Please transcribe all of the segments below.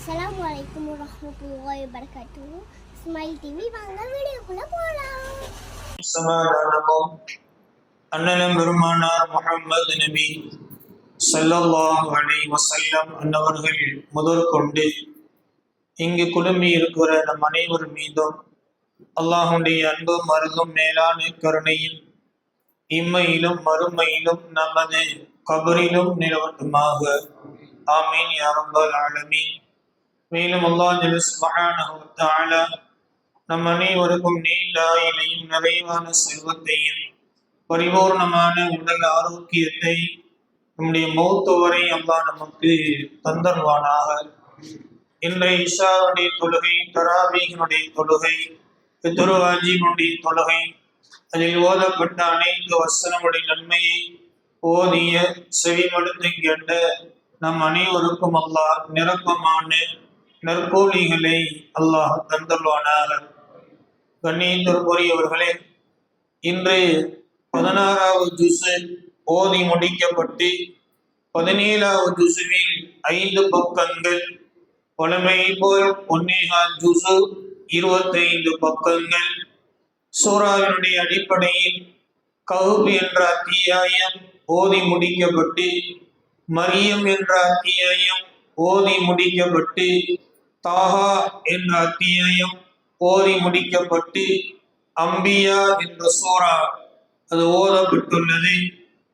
Assalamualaikum warahmatullahi wabarakatuh. Smile TV வாங்க வீடியோக்குள்ள போலாம். சமாதானமும் அண்ணலம் பெருமானார் முஹம்மது நபி ஸல்லல்லாஹு அலைஹி வஸல்லம் அன்னவர்கள் முதற்கொண்டு இங்கு குழுமி இருக்கிற நம் அனைவர் மீதும் அல்லாஹுடைய அன்பும் அருளும் மேலான கருணையும் இம்மையிலும் மறுமையிலும் நமது கபரிலும் நிலவட்டுமாக. ஆமீன் யா ரப்பல் ஆலமீன். மேலும் அல்லாஹ் சுப்ஹானஹு வ தஆலா நம் அனைவருக்கும் நீண்ட ஆயுளையும் நிறைவான செல்வத்தையும் பரிபூர்ணமான உடல் ஆரோக்கியத்தை நம்முடைய மௌத்து வரை அல்லாஹ் நமக்கு தந்தருவானாக. இன்றைய இஷாவுடைய தொழுகை, தராவீஹினுடைய தொழுகை, துருவாஜினுடைய தொழுகை, அதில் ஓதப்பட்ட அனைத்து வசனங்களுடைய நன்மையை ஓதிய செவிமடுத்து கேட்ட நம் அனைவருக்கும் அல்லாஹ் நிரப்பமான நற்கூலிகளை அல்லாஹ் தந்தருவானாக. கண்ணியத்திற்குரியவர்களே, இன்று 16வது ஜுஸு ஓதி முடிக்கப்பட்டு 17வது ஜுஸுவில் 5 பக்கங்கள், பழமை போல் 1.25 ஜுஸு 25 பக்கங்கள். சூராவினுடைய அடிப்படையில் கஹ்ஃப் என்ற அத்தியாயம் ஓதி முடிக்கப்பட்டு, மரியம் என்ற அத்தியாயம் ஓதி முடிக்கப்பட்டு, தாஹா என்ற அத்தியாயம் ஓதி முடிக்கப்பட்டு, அம்பியா என்ற சூரா அது ஓதப்பட்டுள்ளது.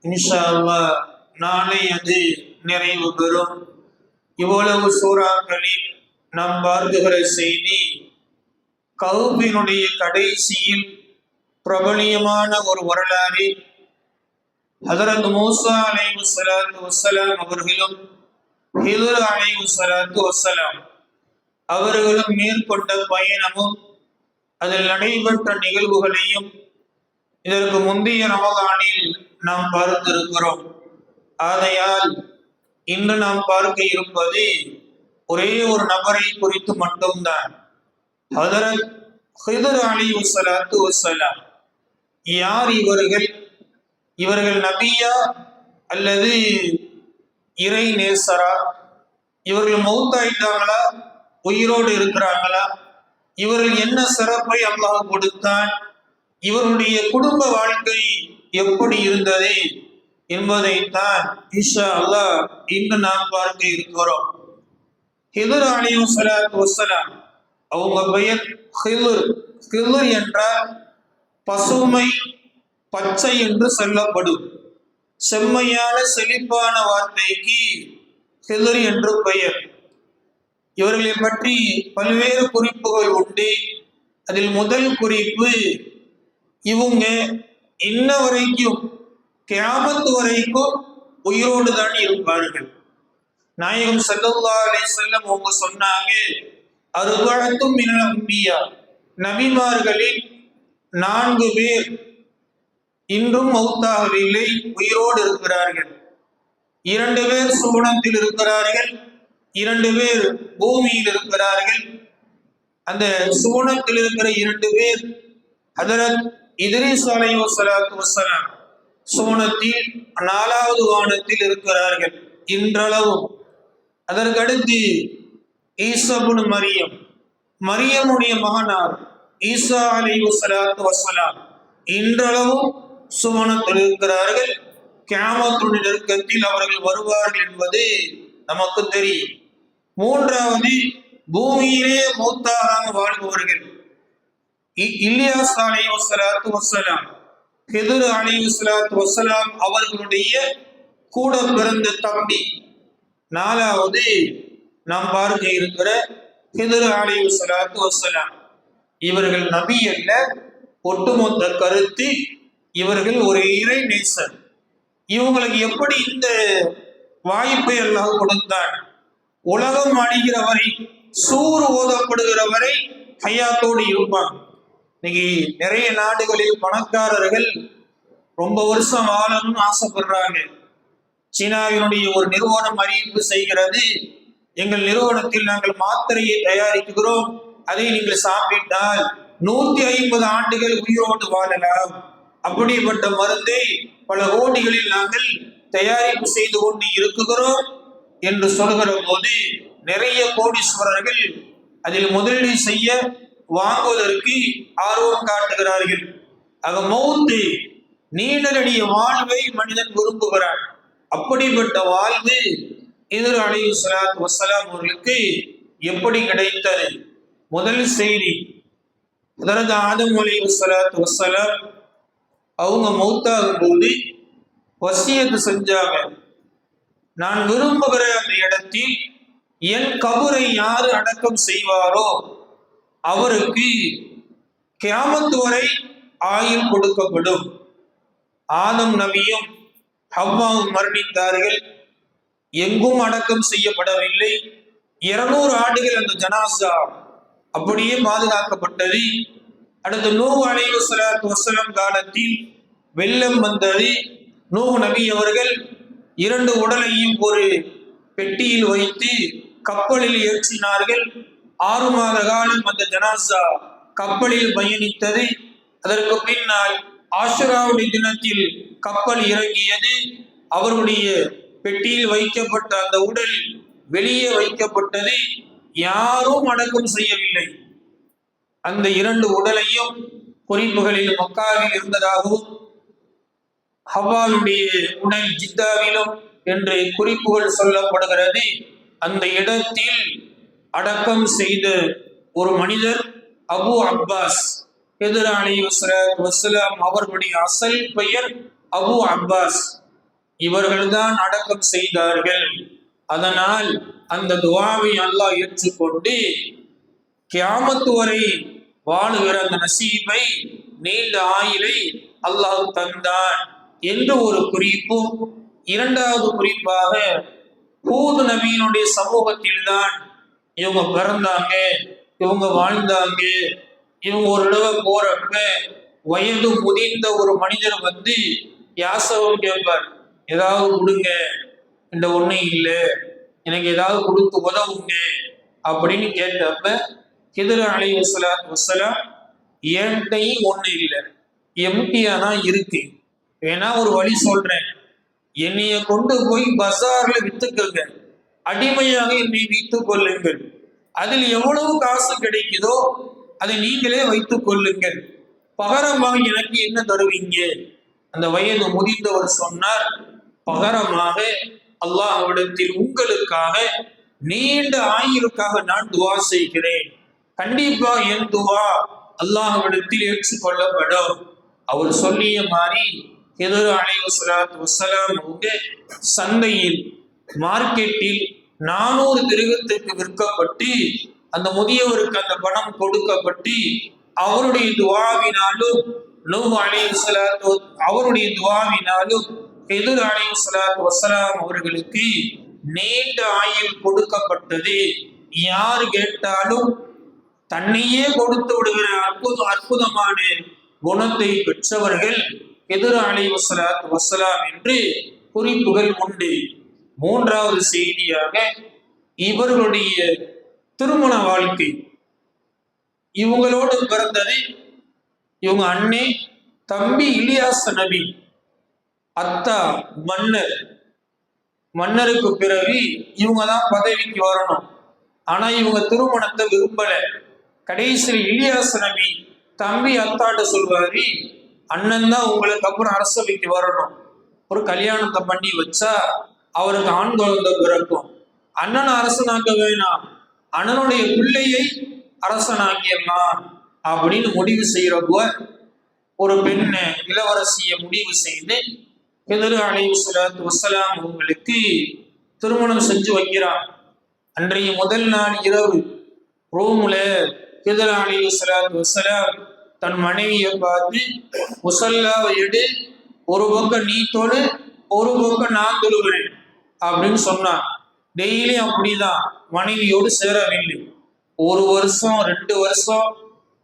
இன்ஷா அல்லாஹ் நாளை அது நிறைவு பெறும். இவ்வளவு சூறாக்களில் நாம் பார்க்கிற செய்தி, கஹ்ஃபினுடைய கடைசியில் பிரபலியமான ஒரு வரலாறு. ஹஜ்ரத் மூசா அலைஹிஸ்ஸலாத்து வஸ்ஸலாம் அவர்களும் ஹிதுர் அலைஹிஸ்ஸலாத்து வஸ்ஸலாம் அவர்களும் மேற்கொண்ட பயணமும் அதில் நடைபெற்ற நிகழ்வுகளையும் இதற்கு முந்தைய ரமலானில் நாம் பார்த்திருக்கிறோம். ஆகையால் இன்று நாம் பார்க்க இருப்பது ஒரே ஒரு நபரை குறித்து மட்டும்தான். ஹஜ்ரத் ஹிதுர் அலைஹிஸ்ஸலாத்து வஸ்ஸலாம். யார் இவர்கள்? இவர்கள் நபியா அல்லது இறை நேசரா? இவர்கள் மௌத்தாயிட்டாங்களா, உயிரோடு இருக்கிறாங்களா? இவர்கள் என்ன சிறப்பை அல்லாஹ் கொடுத்தான்? இவருடைய குடும்ப வாழ்க்கை எப்படி இருந்தது என்பதைத்தான் இன்ஷா அல்லாஹ் இன்று நாம் பார்க்க இருக்கிறோம். ஹிதுர் அலைஹிஸ்ஸலாத்து வஸ்ஸலாம் அவங்க பெயர் ஹிதுர். ஹிதுர் என்றால் பசுமை, பச்சை என்று சொல்லப்படும். செம்மையான செழிப்பான வார்த்தைக்கு ஹிதுர் என்று பெயர். இவர்களை பற்றி பல்வேறு குறிப்புகள் உண்டு. அதில் முதல் குறிப்பு, இவங்க இன்ன வரைக்கும் கியாமத் வரைக்கும் உயிரோடு தான் இருப்பார்கள். நாயகம் ஸல்லல்லாஹு அலைஹி வஸல்லம் அவங்க சொன்னாங்க, அர்பஅத்தும் மினல் அன்பியா, நபிமார்களில் 4 பேர் இன்றும் மௌத்தாகவில்லை, உயிரோடு இருக்கிறார்கள். 2 பேர் சுவனத்தில் இருக்கிறார்கள், 2 பேர் பூமியில் இருக்கிறார்கள். அந்த சுவனத்தில் இருக்கிற 2 பேர் ஹஜ்ரத் இத்ரீஸ் அலைஹிஸ்ஸலாத்து வஸ்ஸலாம் சுவனத்தில் 4வது வானத்தில் இருக்கிறார்கள் இன்றளவும். அதற்கடுத்து ஈசா இப்னு மரியம், மரியமுடைய மகனார் ஈசா அலைஹிஸ்ஸலாத்து வஸ்ஸலாம் இன்றளவும் சுவனத்தில் இருக்கிறார்கள். கியாமத்துடைய நெருக்கத்தில் அவர்கள் வருவார்கள் என்பது நமக்கு தெரியும். 3வது, பூமியிலே மௌத்தாக வாழ்பவர்கள் இல்யாஸ் அலைஹிஸ்ஸலாத்து வஸ்ஸலாம், ஹிதுர் அலைஹிஸ்ஸலாத்து வஸ்ஸலாம் அவர்களுடைய கூட பிறந்த தம்பி. 4வது நாம் பார்க்க இருக்கிற ஹிதுர் அலைஹிஸ்ஸலாத்து வஸ்ஸலாம். இவர்கள் நபி அல்ல. ஒட்டுமொத்த கருத்து, இவர்கள் ஒரு இறை நேசர். இவங்களுக்கு எப்படி இந்த வாய்ப்பை அல்லாஹ் கொடுத்தான்? உலகம் அழிகிற வரை, சூர் ஓதப்படுகிற வரை ஹயாத்தோடு இருப்பாங்க. இன்னைக்கு நிறைய நாடுகளில் பணக்காரர்கள் ரொம்ப வருஷம் வாழணும்னு ஆசைப்படுறாங்க. சீனாவினுடைய ஒரு நிறுவனம் அறிவிப்பு செய்கிறது, எங்கள் நிறுவனத்தில் நாங்கள் மாத்திரையை தயாரிக்கிறோம், அதை நீங்கள் சாப்பிட்டால் 150 ஆண்டுகள் உயிரோடு வாழலாம். அப்படிப்பட்ட மருந்தை பல கோடிகளில் நாங்கள் தயாரிப்பு செய்து கொண்டு இருக்குகிறோம் என்று சொல்கிற போது நிறைய கோடீஸ்வரர்கள் அதில் முதலீடு செய்ய வாங்குவதற்கு ஆர்வம் காட்டுகிறார்கள். ஆக மௌத்து நீண்டடைய வாழ்வை மனிதன் விரும்புகிறான். அப்படிப்பட்ட வாழ்வு ஹிதர் அலைஹிஸ்ஸலாத்து வஸ்ஸலாம் அவர்களுக்கு எப்படி கிடைத்தது? முதல் செய்தி, ஹதரத் ஆதம் அலைஹிஸ்ஸலாத்து வஸ்ஸலாம் அவங்க மௌத்தாகும் போது வசியத்து செஞ்சாங்க, நான் விரும்புகிற அந்த இடத்தில் என் கபரை யாரு அடக்கம் செய்வாரோ அவருக்கு கியாமத் வரை ஆயுள் கொடுக்கப்படும். ஆதம் நபியும் ஹவ்வாவும் மரணித்தார்கள், எங்கும் அடக்கம் செய்யப்படவில்லை. 200 ஆண்டுகள் அந்த ஜனாசா அப்படியே பாதுகாக்கப்பட்டது. அடுத்து நூஹ் அலைஹிஸ்ஸலாத்து வஸ்ஸலாம் காலத்தில் வெள்ளம் வந்தது. நூஹ் நபி அவர்கள் 2 உடலையும் ஒரு பெட்டியில் வைத்து கப்பலில் ஏற்றினார்கள். 6 மாத காலம் அந்த ஜனாசா கப்பலில் பயணித்தது. அதற்கு பின்னால் ஆஷுராவுடைய தினத்தில் கப்பல் இறங்கியது. அவருடைய பெட்டியில் வைக்கப்பட்ட அந்த உடல் வெளியே வைக்கப்பட்டது. யாரும் அடக்கம் செய்யவில்லை. அந்த 2 உடலையும் குறிப்புகளில் மக்காவில் இருந்ததாகவும் ஹவ்வாவுடைய உடல் ஜித்தாவிலும் என்று குறிப்புகள் சொல்லப்படுகிறது. அந்த இடத்தில் அடக்கம் செய்த ஒரு மனிதர் அபு அப்பாஸ். ஹிதர் அலைஹிஸ்ஸலாத்து வஸ்ஸலாம் அவர்களுடைய அசல் பெயர் அபு அப்பாஸ். இவர்கள்தான் அடக்கம் செய்தார்கள். அதனால் அந்த துஆவை அல்லாஹ் ஏற்றுக்கொண்டு கியாமத் வரை வாழுகிற அந்த நசீபை, நீண்ட ஆயுளை அல்லாஹ் தந்தான் என்று ஒரு குறிப்பும், இரண்டாவது குறிப்பாக ஹூத் நபியினுடைய சமூகத்தில் தான் இவங்க பிறந்தாங்க, இவங்க வாழ்ந்தாங்க. இவங்க ஒரு தடவை போறப்ப வயது முதிர்ந்த ஒரு மனிதர் வந்து யாசகம் கேட்பார், ஏதாவது கொடுங்க, இந்த ஒண்ணும் இல்லை, எனக்கு ஏதாவது கொடுத்து உதவுங்க அப்படின்னு கேட்டப்ப ஹிதர் அலைஹிஸ்ஸலாத்து வஸ்ஸலாம், என்கிட்டையும் ஒண்ணு இல்லை, எம்டியா தான் இருக்கு, வேணா ஒரு வழி சொல்றேன், என்னைய கொண்டு போய் பஜார்ல வித்துக்கங்க, அடிமையாக என்னை வைத்துக் கொள்ளுங்கள், அதில் எவ்வளவு காசு கிடைக்குதோ அதை நீங்களே வைத்துக் கொள்ளுங்கள், பகரமாக எனக்கு என்ன தருவீங்க? அந்த வயது முதிர்ந்தவர் சொன்னார், பகரமாக அல்லாஹ்விடத்தில் உங்களுக்காக நீண்ட ஆயுளுக்காக நான் துவா செய்கிறேன், கண்டிப்பா என் துவா அல்லாஹ்விடத்தில் ஏற்றுக்கொள்ளப்படும். அவர் சொல்லிய மாதிரி ஹிதர் அலைஹிஸ்ஸலாத்து வஸ்ஸலாம் அவங்க சந்தையில் மார்க்கெட்டில் 400 திரகத்துக்கு விற்கப்பட்டு அந்த முதியவருக்கு அந்த பணம் கொடுக்கப்பட்டு அவருடைய துஆவினாலும் நூஹ் அலைஹிஸ்ஸலாத்து அவருடைய துஆவினாலும் ஹிதர் அலைஹிஸ்ஸலாத்து வஸ்ஸலாம் அவர்களுக்கு நீண்ட ஆயுள் கொடுக்கப்பட்டது. யார் கேட்டாலும் தன்னையே கொடுத்து விடுகிற அற்புதமான குணத்தை பெற்றவர்கள் ஹிதர் அலைஹிஸ்ஸலாத்து வஸ்ஸலாம் என்று குறிப்புகள் உண்டு. மூன்றாவது செய்தியாக இவர்களுடைய திருமண வாழ்க்கை. இவங்களோடு பிறந்தது இவங்க அண்ணே தம்பி இலியாஸ் நபி, அத்தா மன்னர். மன்னருக்கு பிறகு இவங்க தான் பதவிக்கு வரணும். ஆனா இவங்க திருமணத்தை விரும்பல. கடைசியில் இலியாஸ் நபி தம்பி அத்தாட்ட சொல்வாரு, அண்ணன் தான் உங்களுக்கு அப்புறம் அரசவைக்கு வரணும், ஒரு கல்யாணத்தை பண்ணி வச்சா அவருக்கு ஆண் குழந்தை பிறக்கும், அண்ணன் அரசனாக்க வேணாம், அண்ணனுடைய பிள்ளையை அரசனாக்கிடலாம் அப்படின்னு முடிவு செய்யறப்ப ஒரு பெண்ணை இளவரசியை முடிவு செய்து ஹிதர் அலைஹிஸ்ஸலாத்து வஸ்ஸலாம் அவங்களுக்கு திருமணம் செஞ்சு வைக்கிறான். அன்றைய முதல் நாள் இரவு ரூம்ல ஹிதர் அலைஹிஸ்ஸலாத்து வஸ்ஸலாம் தன் மனைவியை பார்த்து, முசல்லாவை எடு, ஒரு பக்கம் நீ தொழு, ஒரு பக்கம் நான் தொழுகிறேன் அப்படின்னு சொன்னான். டெய்லி அப்படிதான் மனைவியோடு சேரவில்லை. 1 வருஷம் 2 வருஷம்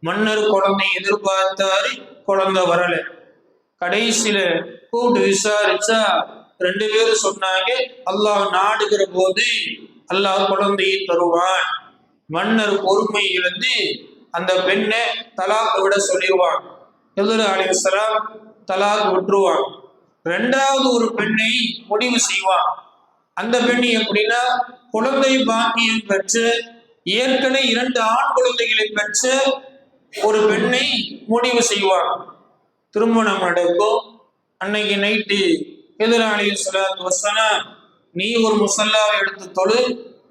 மன்னர் குழந்தை எதிர்பார்த்தாரு, குழந்தை வரல. கடைசியில கூட்டு விசாரிச்சா 2 பேரும் சொன்னாங்க, அல்லாஹ் நாடுகிற போது அல்லாஹ் குழந்தையை தருவான். மன்னர் பொறுமை இழந்து அந்த பெண்ணை தலாக் விட சொல்லிடுவான். ஹிதர் அலைஹிஸ்ஸலாம் தலாக் விட்டுருவான். 2வது ஒரு பெண்ணை முடிவு செய்வான். அந்த பெண் எப்படின்னா குழந்தை பாக்கியம் பெற்று ஏற்கனவே 2 ஆண் குழந்தைகளை பெற்று ஒரு பெண்ணை முடிவு செய்வார். திருமணம் நடக்கும். அன்னைக்கு நைட்டு எதிராளி வசலாம், நீ ஒரு முசல்லாவை எடுத்து தொழு,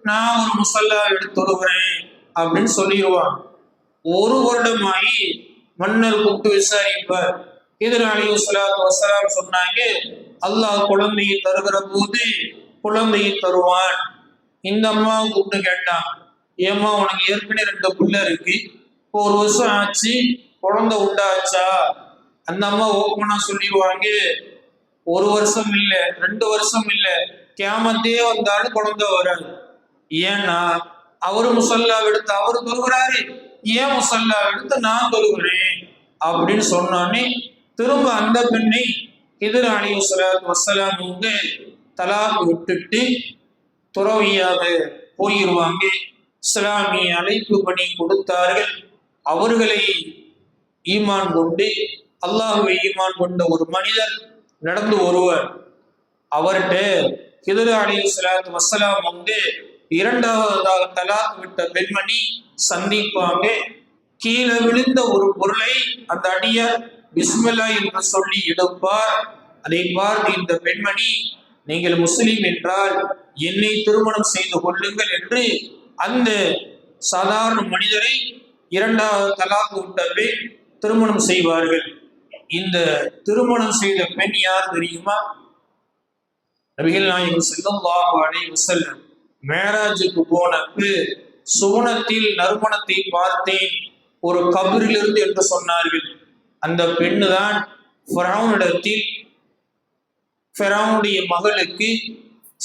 நான் ஒரு முசல்லாவை எடுத்து தொழுகிறேன் அப்படின்னு சொல்லிடுவான். 1 வருடமாயி மன்னர் கூப்பிட்டு விசாரிப்பார். எதிராளி வசலாம் சொன்னாங்க, அல்லாஹ் குழந்தையை தருகிற போது குழந்தையை தருவான். இந்த அம்மாவை கூப்பிட்டு கேட்டான், ஏம்மா உனக்கு ஏற்கனவே 2 பிள்ளை இருக்கு, 1 வருஷம் ஆச்சு, குழந்தை உண்டாச்சா? அந்த அம்மா ஓப்பனா சொல்லிடுவாங்க, 1 வருஷம் இல்லை, 2 வருஷம் இல்லை, கியாமத்தே வந்தாலும் குழந்தை வராது. ஏன்னா அவரு முசல்லா எடுத்து அவரு தொழுகிறாரு, ஏன் முசல்லா எடுத்து நான் தொழுகிறேன் அப்படின்னு சொன்னோன்னே திரும்ப அந்த பெண்ணை எதிராளி வசலாம் தலாக்கு விட்டுட்டு துறவியாக போயிடுவாங்க. இஸ்லாமிய அழைப்பு பணி கொடுத்தார்கள். அவர்களை ஈமான் கொண்டு அல்லாஹ்வை ஈமான் கொண்ட ஒரு மனிதர் நடந்து வருவார். அவர்கிட்ட ஹிதர் அலைஹிஸ்ஸலாத்து வஸ்ஸலாம் 2வதாக தலாக் விட்ட பெண்மணி சந்திப்பாங்க. கீழே விழுந்த ஒரு பொருளை அந்த அடியார் பிஸ்மில்லா என்று சொல்லி எடுப்பார். அதை பார்த்து இந்த பெண்மணி, நீங்கள் முஸ்லிம் என்றால் என்னை திருமணம் செய்து கொள்ளுங்கள் என்று அந்த சாதாரண மனிதரை 2வது தலாக் விட்ட பெண் திருமணம் செய்வார்கள். இந்த திருமணம் செய்த பெண் யார் தெரியுமா? நபிகள் நாயகம் ஸல்லல்லாஹு அலைஹி வஸல்லம் மேராஜுக்கு போனப்ப சுவனத்தில் நறுமணத்தை பார்த்தேன் ஒரு கபரிலிருந்து என்று சொன்னார்கள். அந்த பெண்ணு தான் ஃபிரௌனிடத்தில் ஃபிரௌனுடைய மகளுக்கு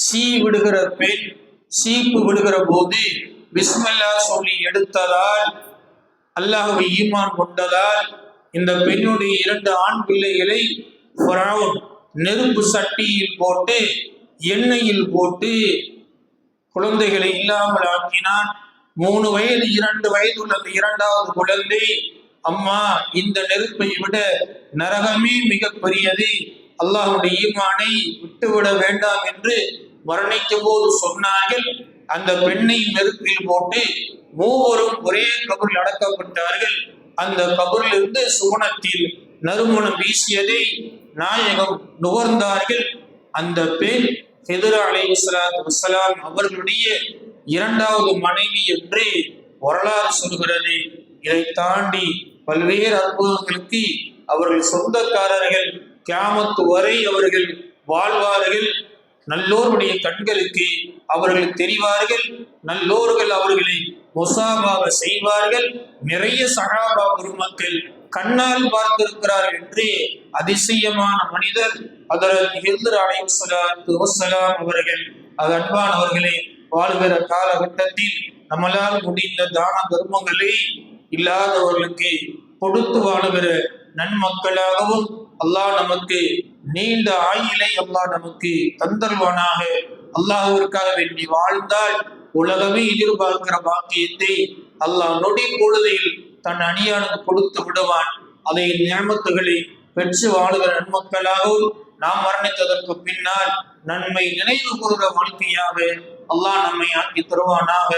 சீ விடுகிற பெண் சீப்பு விடுகிற போது பிஸ்மில்லா சொல்லி எடுத்ததால், அல்லாஹ்வை ஈமான் கொண்டதால் இந்த பெண்ணுடைய 2 ஆண் பிள்ளைகளை ஃபிரௌன் நெருப்பு சட்டியில் போட்டு எண்ணெயில் போட்டு குழந்தைகளை இல்லாமல் ஆக்கினான். 3 வயது 2 வயது உள்ள 2வது குழந்தை, அம்மா இந்த நெருப்பை விட நரகமே மிக பெரியது, அல்லாஹ்வுடைய ஈமானை விட்டுவிட வேண்டாம் என்று மரணிக்கும் போது சொன்னார்கள். அந்த பெண்ணை நெருப்பில் போட்டு மூவரும் ஒரே கபரில் அடக்கப்பட்டார்கள். அந்த கபரிலிருந்து சுவனத்தில் நறுமணம் வீசியதை நாயகம் நுகர்ந்தார்கள். அந்த பெண் ஹிதர் அலைஹிஸ்ஸலாத்து வஸ்ஸலாம் அவர்களுடைய 2வது மனைவி என்று வரலாறு சொல்கிறது. இதை தாண்டி பல்வேறு அற்புதங்களுக்கு அவர்கள் சொந்தக்காரர்கள். கியாமத்து வரை அவர்கள் வாழ்வார்கள். நல்லோருடைய கண்களுக்கு அவர்கள் தெரிவார்கள். நல்லோர்கள் அவர்களை முசாபாக செய்வார்கள். நிறைய சஹாபா பெருமக்கள் கண்ணால் பார்த்திருக்கிறார்கள் என்று அதிசயமான மனிதர் ஹஜ்ரத் ஹிதர் அலைஹிஸ்ஸலாத்து வஸ்ஸலாம் அவர்கள். அது அன்பானவர்களே, வாழ்கிற காலகட்டத்தில் நம்மளால் முடிந்த தான தர்மங்களை இல்லாதவர்களுக்கு கொடுத்து வாழுகிற நன்மக்களாகவும் அல்லாஹ் நமக்கு நீண்ட ஆயுளை அல்லாஹ் நமக்கு தந்தல்வானாக. அல்லாஹ்விற்காக வேண்டி வாழ்ந்தால் உலகமே எதிர்பார்க்கிற பாக்கியத்தை அல்லாஹ் நொடி பொழுதில் தன் அடியானுக்கு கொடுத்து விடுவான். அதை நியமத்துகளை பெற்று வாழுகிற நன்மக்களாகவும் நாம் மரணித்ததற்கு பின்னால் நன்மை நினைவு கூறுகிற வாழ்க்கையாக அல்லாஹ் நம்மை ஆக்கி தருவானாக.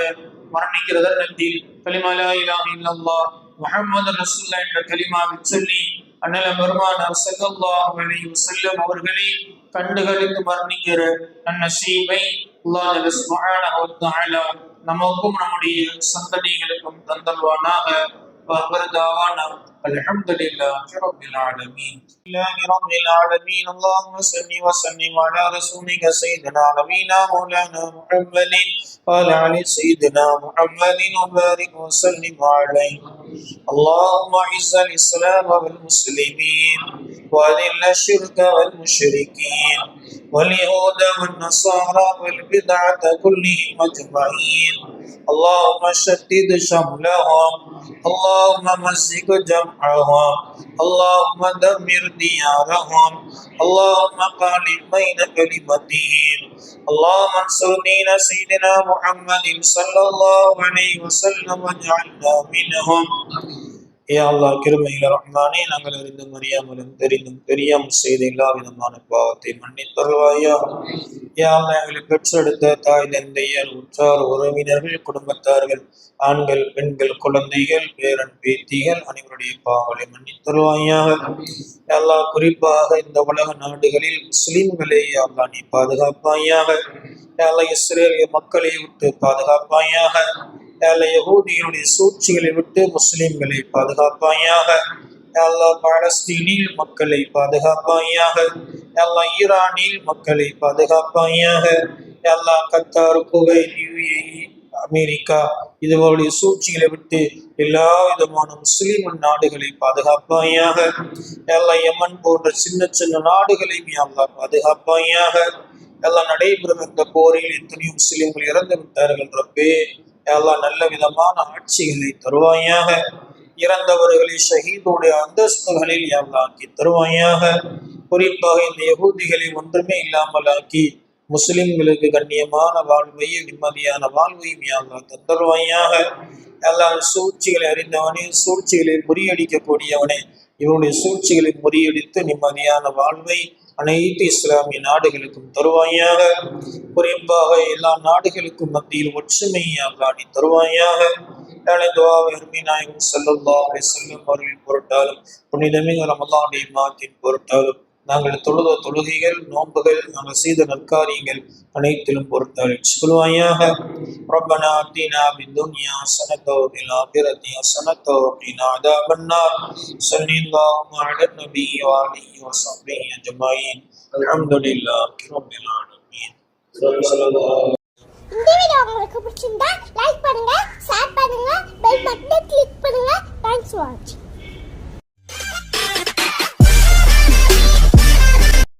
மரணிக்கிற தருணத்தில் கலிமா லா இலாஹ இல்லல்லாஹ் முஹம்மது ரசூலுல்லாஹ் என்ற கலிமாவை சொல்லி அண்ணல் பெருமானார் ஸல்லல்லாஹு அலைஹி வஸல்லம் அவர்களை கண்டுகளித்து மரணிக்கிற நன்னசீபை அல்லாஹ் சுப்ஹானஹு வ தஆலா நமக்கும் நம்முடைய சந்ததிகளுக்கும் தந்தல்வானாக. وآخر دعوانا الحمد لله رب العالمين. اللهم صل وسلم على رسولك سيدنا نبينا مولانا محمد وعلى آل سيدنا محمد وبارك وسلم عليه. اللهم اعز الإسلام والمسلمين وأذل الشرك والمشركين واليهود والنصارى والبدعة كلهم أجمعين. اللهم شدد شملهم، اللهم مزق جمعهم، اللهم دمر ديارهم، اللهم قالب بين كلمتهم. اللهم انصر دين سيدنا محمد صلى الله عليه وسلم واجعلنا منهم. யா அல்லாஹ் கிருபையில் ரஹ்மானே, நாங்கள் அறிந்தும் அறியாமலும் தெரிந்தும் தெரியாமல் செய்த எல்லா விதமான பாவத்தை மன்னித்தருள்வாயா. யா அல்லாஹ் எங்களை பெற்றெடுத்த தாய் தந்தையர் உற்றார் உறவினர்கள் குடும்பத்தார்கள் ஆண்கள் பெண்கள் குழந்தைகள் பேரன் பேத்திகள் அனைவருடைய பாவங்களை மன்னித்தருள்வாயாக. யா அல்லாஹ் குறிப்பாக இந்த உலக நாடுகளில் முஸ்லிம்களை யா அல்லாஹ் நீ பாதுகாப்பாயாக. யா அல்லாஹ் இஸ்ரேலிய மக்களை விட்டு பாதுகாப்பாயாக. யா அல்லாஹ் யஹூதிகளுடைய சூழ்ச்சிகளை விட்டு முஸ்லிம்களை பாதுகாப்பாயாக. யா அல்லாஹ் பாலஸ்தீனில் மக்களை பாதுகாப்பாயாக. யா அல்லாஹ் ஈரானில் மக்களை பாதுகாப்பாயாக. யா அல்லாஹ் கத்தார், குவைத், UAE, அமெரிக்கா இதுவருடைய சூழ்ச்சிகளை விட்டு எல்லா விதமான முஸ்லிம் நாடுகளை பாதுகாப்பாயாக. யா அல்லாஹ் யமன் போன்ற சின்ன சின்ன நாடுகளையும் யா அல்லாஹ் பாதுகாப்பாயாக. எல்லாம் நடைபெறும் இந்த போரில் எத்தனையோ முஸ்லிம்கள் இறந்து விட்டார்கள் ரப்பே. யா அல்லாஹ் நல்ல விதமான ஆட்சிகளை தருவாயாக. இறந்தவர்களை ஷஹீதுடைய அந்தஸ்துகளில் யா அல்லாஹ் ஆக்கி தருவாயாக. குறிப்பாக இந்த யகூதிகளை ஒன்றுமே இல்லாமல் ஆக்கி முஸ்லிம்களுக்கு கண்ணியமான வாழ்வையும் நிம்மதியான வாழ்வையும் யா அல்லாஹ் தந்தருவாயாக. அல்லாஹ் சூழ்ச்சிகளை அறிந்தவனே, சூழ்ச்சிகளை முறியடிக்கக்கூடியவனே, இவருடைய சூழ்ச்சிகளை முறியடித்து நிம்மதியான வாழ்வை அனைத்து இஸ்லாமிய நாடுகளுக்கும் தருவாயாக. குறிப்பாக எல்லா நாடுகளுக்கும் மத்தியில் ஒற்றுமையை அல்லாஹ் நீ தருவாயாக. நாயகம் ஸல்லல்லாஹு அலைஹி வஸல்லம் அவர்களின் பொருட்டாலும் புனிதமிகு ரமலானுடைய மாதத்தின் பொருட்டாலும் நாங்கள் தொழுத தொழுகைகள் நோன்புகள் நாங்கள் செய்த நற்காரியங்கள் அனைத்திலும் பொருட்டால் சொல்வாயாக. ரப்பனா ஆத்தினா ஃபித் துன்யா ஹஸனத்தன் வ ஃபில் ஆখিরাতি ஹஸனத்தன் வ கினா அஸாபன்னார். ஸல்லல்லாஹு அலா நபி வ ஆலிஹி வ ஸஹ்பிஹி அஜ்மஈன். அல்ஹம்துலில்லாஹி ரப்பில் ஆலமீன். இந்த வீடியோ உங்களுக்கு பிடிச்சிருந்தா லைக் பண்ணுங்க, ஷேர் பண்ணுங்க, பெல் பட்டனை கிளிக் பண்ணுங்க. தேங்க்ஸ் ஃபார் வாட்சிங்.